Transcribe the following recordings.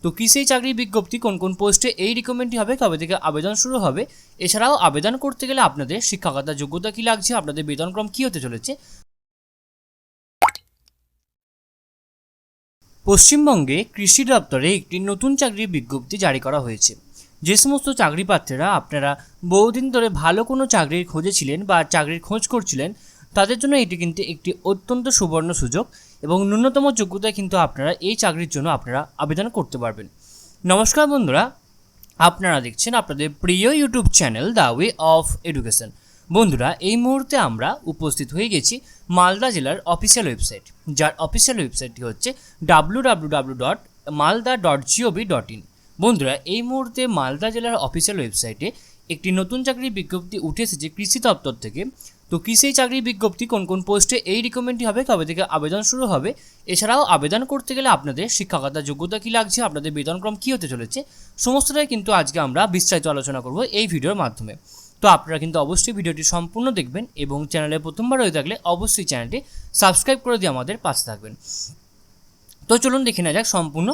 তো কি সেই চাকরির বিজ্ঞপ্তি, কোন কোন পোস্টে এই রিক্রুটমেন্টটি হবে, কবে থেকে আবেদন শুরু হবে, এছাড়াও আবেদন করতে গেলে আপনাদের শিক্ষাগত যোগ্যতা কী লাগছে, আপনাদের বেতনক্রম কী হতে চলেছে। পশ্চিমবঙ্গে কৃষি দপ্তরে একটি নতুন চাকরির বিজ্ঞপ্তি জারি করা হয়েছে। যে সমস্ত চাকরি প্রার্থীরা আপনারা বহুদিন ধরে ভালো কোনো চাকরির খোঁজে ছিলেন বা চাকরির খোঁজ করছিলেন, তাদের জন্য এটি কিন্তু একটি অত্যন্ত সুবর্ণ সুযোগ এবং ন্যূনতম যোগ্যতায় কিন্তু আপনারা এই চাকরির জন্য আপনারা আবেদন করতে পারবেন। নমস্কার বন্ধুরা, আপনারা দেখছেন আপনাদের প্রিয় YouTube channel the way of education. বন্ধুরা, এই মুহূর্তে আমরা উপস্থিত হয়ে গেছি মালদা জেলার অফিসিয়াল ওয়েবসাইট, যার অফিসিয়াল ওয়েবসাইটটি হচ্ছে www.malda.gov.in। বন্ধুরা, এই মুহূর্তে মালদা জেলার অফিসিয়াল ওয়েবসাইটে একটি নতুন চাকরির বিজ্ঞপ্তি উঠে এসেছে কৃষি দপ্তর থেকে। তো কি সেই চাকরির বিজ্ঞপ্তি, কোন কোন পোস্টে এই রিক্রুটমেন্টটি হবে, কবে থেকে আবেদন শুরু হবে, এছাড়াও আবেদন করতে গেলে আপনাদের শিক্ষাগত যোগ্যতা কী লাগছে, আপনাদের বেতনক্রম কী হতে চলেছে, সমস্তটাই কিন্তু আজকে আমরা বিস্তারিত আলোচনা করব এই ভিডিওর মাধ্যমে। তো আপনারা কিন্তু অবশ্যই ভিডিওটি সম্পূর্ণ দেখবেন এবং চ্যানেলে প্রথমবার হয়ে থাকলে অবশ্যই চ্যানেলটি সাবস্ক্রাইব করে দিয়ে আমাদের পাশে থাকবেন। তো চলুন দেখে নেওয়া যাক সম্পূর্ণ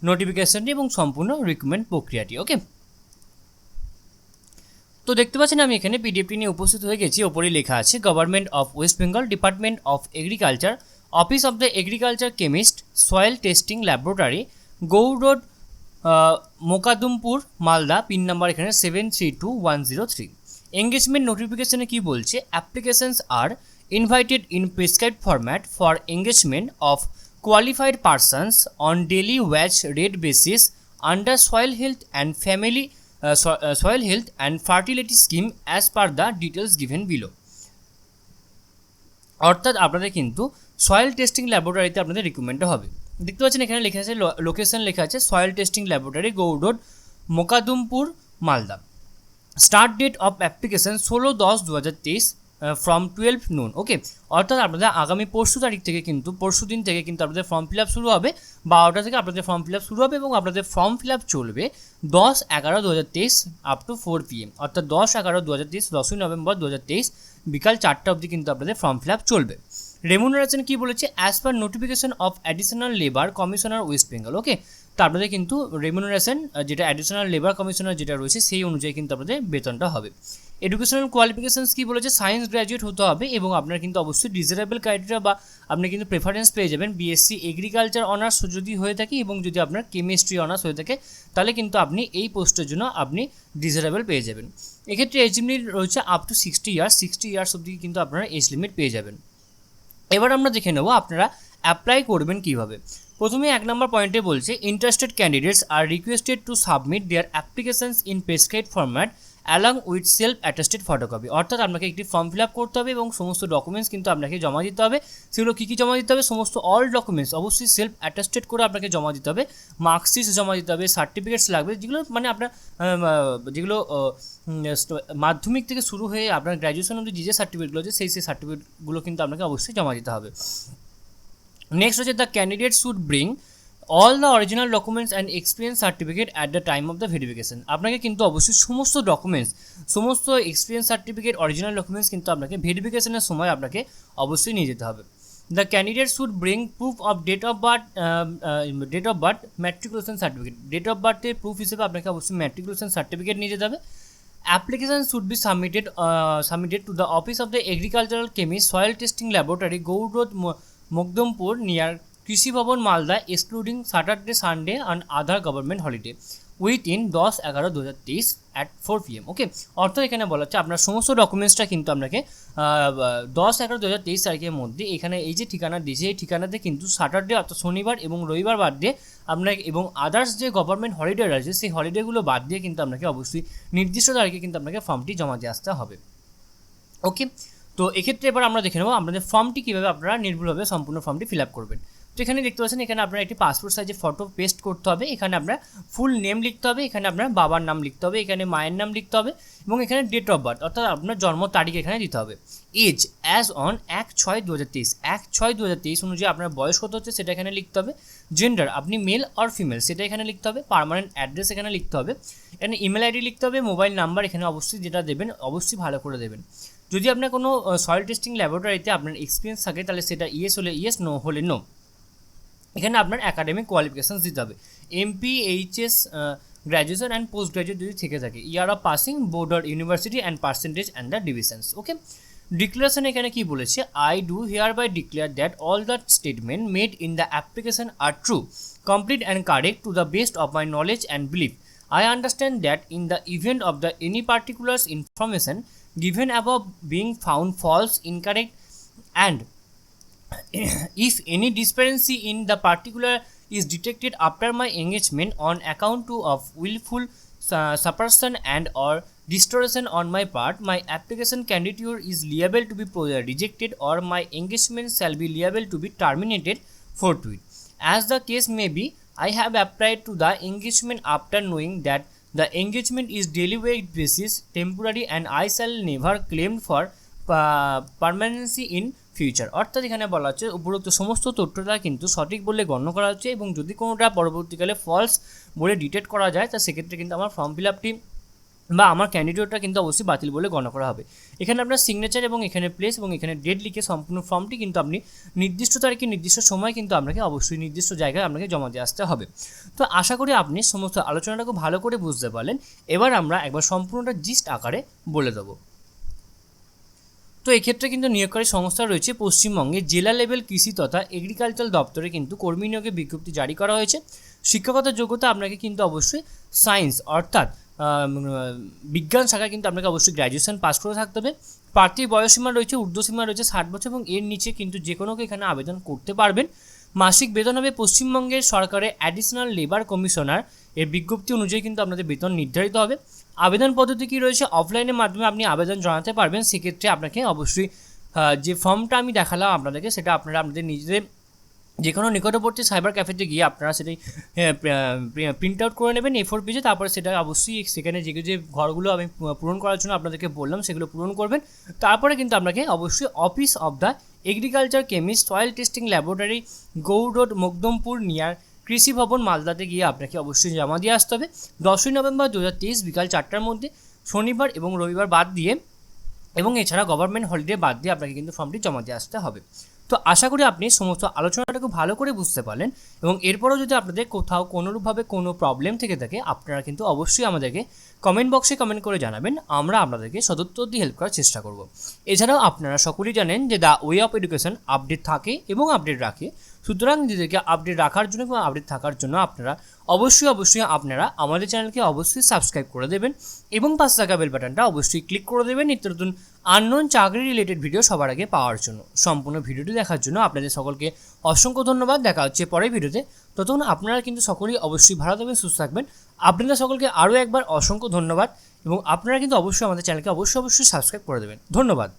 নোটিফিকেশনটি এবং সম্পূর্ণ রিক্রুটমেন্ট প্রক্রিয়াটি। ওকে, তো দেখতে পাচ্ছেন আমি এখানে পিডিএফটি নিয়ে উপস্থিত হয়ে গেছি। ওপরে লেখা আছে government of West Bengal, department of agriculture, office of the agriculture chemist, soil testing laboratory, Gour road, Mokdumpur, Malda, pin number এখানে 732103। এঙ্গেজমেন্ট নোটিফিকেশনে কি বলছে, applications are invited in prescribed format for engagement of qualified persons on daily wage rate basis under soil health and fertility scheme as per the details given below। অর্থাৎ আপনাদের কিন্তু soil testing ল্যাবরেটরিতে আপনাদের রিক্রুটমেন্টটা হবে। দেখতে পাচ্ছেন এখানে লেখা আছে, লোকেশন লেখা আছে soil testing laboratory, Gour road, Mokdumpur, Malda. Start date of application 16/10/2023 from 12 noon। Okay, অর্থাৎ আপনাদের আগামী পরশু দিন থেকে কিন্তু আপনাদের ফর্ম ফিল আপ শুরু হবে, 12টা থেকে আপনাদের ফর্ম ফিল আপ শুরু হবে এবং আপনাদের ফর্ম ফিল আপ চলবে 10/11/2023 আপ টু 4 PM, অর্থাৎ 10/11/2023 10ই নভেম্বর 2023 বিকাল 4টা অবধি কিন্তু আপনাদের ফর্ম ফিল আপ চলবে। রেমুনারেশন কি বলেছে, as per notification of additional labour commissioner West Bengal. Okay, তো আপনাদের কিন্তু রেমুনারেশন যেটা অ্যাডিশনাল লেবার কমিশনার যেটা রয়েছে সেই অনুযায়ী কিন্তু আপনাদের বেতনটা হবে। এডুকেশনাল কোয়ালিফিকেশানস কী বলেছে, সায়েন্স গ্র্যাজুয়েট হতে হবে এবং আপনার কিন্তু অবশ্যই ডিজারেবল ক্রাইটেরিয়া বা আপনি কিন্তু প্রেফারেন্স পেয়ে যাবেন বিএসসি এগ্রিকালচার অনার্স যদি হয়ে থাকে এবং যদি আপনার কেমিস্ট্রি অনার্স হয়ে থাকে তাহলে কিন্তু আপনি এই পোস্টের জন্য আপনি ডিজারেবল পেয়ে যাবেন। এক্ষেত্রে এজ লিমিট রয়েছে আপ টু 60 ইয়ার্স অবধি কিন্তু আপনারা এজ লিমিট পেয়ে যাবেন। এবার আমরা দেখে নেব আপনারা অ্যাপ্লাই করবেন কীভাবে। প্রথমে 1 নম্বর পয়েন্টে বলছে, interested candidates are requested to submit their applications in prescribed format along with self attested photocopy. অর্থাৎ আপনাকে একটি ফর্ম ফিল আপ করতে হবে এবং সমস্ত ডকুমেন্টস কিন্তু আপনাকে জমা দিতে হবে। সেগুলো কী কী জমা দিতে হবে, সমস্ত অল ডকুমেন্টস অবশ্যই সেলফ অ্যাটেস্টেড করে আপনাকে জমা দিতে হবে। মার্কশিট জমা দিতে হবে, সার্টিফিকেটস লাগবে, যেগুলো মানে আপনার যেগুলো মাধ্যমিক থেকে শুরু হয়ে আপনার গ্র্যাজুয়েশন অবধি যে সার্টিফিকেটগুলো আছে সেই সার্টিফিকেটগুলো কিন্তু আপনাকে অবশ্যই জমা দিতে হবে। নেক্সট হচ্ছে, the candidate should bring all the original documents and experience certificate at the time of the verification. আপনাকে কিন্তু অবশ্যই সমস্ত ডকুমেন্টস, সমস্ত এক্সপিরিয়েন্স সার্টিফিকেট, অরিজিনাল ডকুমেন্টস কিন্তু আপনাকে ভেরিফিকেশনের সময় আপনাকে অবশ্যই নিয়ে যেতে হবে। The candidate should bring proof of date of birth matriculation certificate. Date of বার্থের প্রুফ হিসেবে আপনাকে অবশ্যই ম্যাট্রিকুলেশন সার্টিফিকেট নিয়ে যেতে হবে। Application should be submitted to the office of the agricultural chemist, soil testing laboratory, Gour road, Mokdampur, near Krishi Bhavan, Malda, excluding Saturday, Sunday and other government holiday within 10/11/2023 at 4 PM। Okay, অর্থাৎ এখানে বলা হচ্ছে আপনার সমস্ত ডকুমেন্টসটা কিন্তু আপনাকে 10/11/2023 তারিখের মধ্যে এখানে এই যে ঠিকানা দিয়েছে এই ঠিকানাতে কিন্তু স্যাটারডে অর্থাৎ শনিবার এবং রবিবার বাদ দিয়ে আপনাকে এবং আদার্স যে গভর্নমেন্ট হলিডে রয়েছে সেই হলিডেগুলো বাদ দিয়ে কিন্তু আপনাকে অবশ্যই নির্দিষ্ট তারিখে কিন্তু আপনাকে ফর্মটি জমা দিয়ে আসতে হবে। ওকে, তো এক্ষেত্রে এবার আমরা দেখে নেব আপনাদের ফর্মটি কীভাবে আপনারা নির্ভুলভাবে সম্পূর্ণ ফর্মটি ফিল আপ করবেন। তো এখানে দেখতে পাচ্ছেন এখানে আপনার একটি পাসপোর্ট সাইজের ফটো পেস্ট করতে হবে, এখানে আপনার ফুল নেম লিখতে হবে, এখানে আপনার বাবার নাম লিখতে হবে, এখানে মায়ের নাম লিখতে হবে এবং এখানে ডেট অফ বার্থ অর্থাৎ আপনার জন্ম তারিখ এখানে দিতে হবে। এজ অ্যাজ অন 1/6/2023, 1/6/2023 অনুযায়ী আপনার বয়স কত হচ্ছে সেটা এখানে লিখতে হবে। জেন্ডার আপনি মেল অর ফিমেল সেটা এখানে লিখতে হবে। পার্মানেন্ট অ্যাড্রেস এখানে লিখতে হবে। এখানে ইমেল আইডি লিখতে হবে। মোবাইল নাম্বার এখানে অবশ্যই যেটা দেবেন অবশ্যই ভালো করে দেবেন। যদি আপনার কোনো সয়েল টেস্টিং ল্যাবরেটরিতে আপনার এক্সপিরিয়েন্স থাকে তাহলে সেটা ইয়েস হলে ইয়েস, নো হলে নো। এখানে আপনার একাডেমিক কোয়ালিফিকেশানস দিতে হবে MP, HS, graduation and post graduate যদি থেকে থাকে, year of passing, board or university and percentage and the divisions. Okay, declaration এখানে কি বলেছে, I do hereby declare that all the statement made in the application are true, complete and correct to the best of my knowledge and belief. I understand that in the event of the any particulars information given above being found false, incorrect, and if any disparity in the particular is detected after my engagement on account of willful suppression and or distortion on my part, my application candidature is liable to be rejected or my engagement shall be liable to be terminated forthwith. As the case may be, I have applied to the engagement after knowing that the engagement is daily wage basis, temporary, and I shall never claim for permanency in future. অর্থাৎ এখানে বলা হচ্ছে উপরোক্ত সমস্ত তথ্যটা কিন্তু সঠিক বলে গণ্য করা হচ্ছে এবং যদি কোনোটা পরবর্তীকালে ফলস বলে ডিটেক্ট করা যায় তা সেক্ষেত্রে কিন্তু আমার ফর্ম ফিল আপটি বা আমার ক্যান্ডিডেটটা কিন্তু অবশ্যই বাতিল বলে গণ্য করা হবে। এখানে আপনার সিগনেচার এবং এখানে প্লেস এবং এখানে ডেট লিখে সম্পূর্ণ ফর্মটি কিন্তু আপনি নির্দিষ্ট তারিখে নির্দিষ্ট সময় কিন্তু আপনাকে অবশ্যই নির্দিষ্ট জায়গায় আপনাকে জমা দিয়ে আসতে হবে। তো আশা করি আপনি সমস্ত আলোচনাটা খুব ভালো করে বুঝতে পারলেন। এবার আমরা একবার সম্পূর্ণটা জিস্ট আকারে বলে দেবো। তো এক্ষেত্রে কিন্তু নিয়োগকারী সংস্থা রয়েছে পশ্চিমবঙ্গে জেলা লেভেল কৃষি তথা এগ্রিকালচার দপ্তরে কিন্তু কর্মী নিয়োগের বিজ্ঞপ্তি জারি করা হয়েছে। শিক্ষাগত যোগ্যতা আপনাকে কিন্তু অবশ্যই সায়েন্স অর্থাৎ বিজ্ঞান শাখায় কিন্তু আপনাকে অবশ্যই গ্র্যাজুয়েশন পাস করে থাকতে হবে। প্রার্থীর বয়সসীমা রয়েছে, ঊর্ধ্বসীমা রয়েছে 60 বছর এবং এর নিচে কিন্তু যে কোনো এখানে আবেদন করতে পারবেন। মাসিক বেতন হবে পশ্চিমবঙ্গের সরকারের অ্যাডিশনাল লেবার কমিশনার এর বিজ্ঞপ্তি অনুযায়ী কিন্তু আপনাদের বেতন নির্ধারিত হবে। আবেদন পদ্ধতি কী রয়েছে, অফলাইনের মাধ্যমে আপনি আবেদন জানাতে পারবেন। সেক্ষেত্রে আপনাকে অবশ্যই যে ফর্মটা আমি দেখালাম আপনাদেরকে সেটা আপনারা আপনাদের নিজেদের যে কোনো নিকটবর্তী সাইবার ক্যাফেতে গিয়ে আপনারা সেটাই প্রিন্ট আউট করে নেবেন A4 পেজে। তারপরে সেটা অবশ্যই সেখানে যে ঘরগুলো আমি পূরণ করার জন্য আপনাদেরকে বললাম সেগুলো পূরণ করবেন। তারপরে কিন্তু আপনাকে অবশ্যই office of the agriculture chemist soil testing laboratory Gour road Makdampur near Krishi Bhavan মালদাতে গিয়ে আপনাকে অবশ্যই জমা দিয়ে আসতে হবে 10ই নভেম্বর 2023 বিকাল 4টার মধ্যে, শনিবার এবং রবিবার বাদ দিয়ে এবং এছাড়া গভর্নমেন্ট হলিডে বাদ দিয়ে আপনাকে কিন্তু ফর্মটি জমা দিয়ে আসতে হবে। তো আশা করি আপনি সমস্ত আলোচনাটাকে ভালো করে বুঝতে পারলেন এবং এরপরও যদি আপনাদের কোথাও কোনোরূপভাবে কোনো প্রবলেম থেকে থাকে আপনারা কিন্তু অবশ্যই আমাদেরকে কমেন্ট বক্সে কমেন্ট করে জানাবেন, আমরা আপনাদেরকে সদুত্তর দিয়ে হেল্প করার চেষ্টা করব। এছাড়াও আপনারা সকলেই জানেন যে the way of education update থাকে এবং আপডেট রাখে, সুতরাং নিজেদেরকে আপডেট রাখার জন্য এবং আপডেট থাকার জন্য আপনারা অবশ্যই আপনারা আমাদের চ্যানেলকে অবশ্যই সাবস্ক্রাইব করে দেবেন এবং পাশে থাকা বেল বাটনটা অবশ্যই ক্লিক করে দেবেন নিত্য নতুন আননোন চাকরি রিলেটেড ভিডিও সবার আগে পাওয়ার জন্য। সম্পূর্ণ ভিডিওটি দেখার জন্য আপনাদের সকলকে অসংখ্য ধন্যবাদ। দেখা হচ্ছে পরের ভিডিওতে, ততক্ষণ আপনারা কিন্তু সকলেই অবশ্যই ভালো থাকবেন, সুস্থ থাকবেন। আপনাদের সকলকে আরও একবার অসংখ্য ধন্যবাদ এবং আপনারা কিন্তু অবশ্যই আমাদের চ্যানেলকে অবশ্যই সাবস্ক্রাইব করে দেবেন। ধন্যবাদ।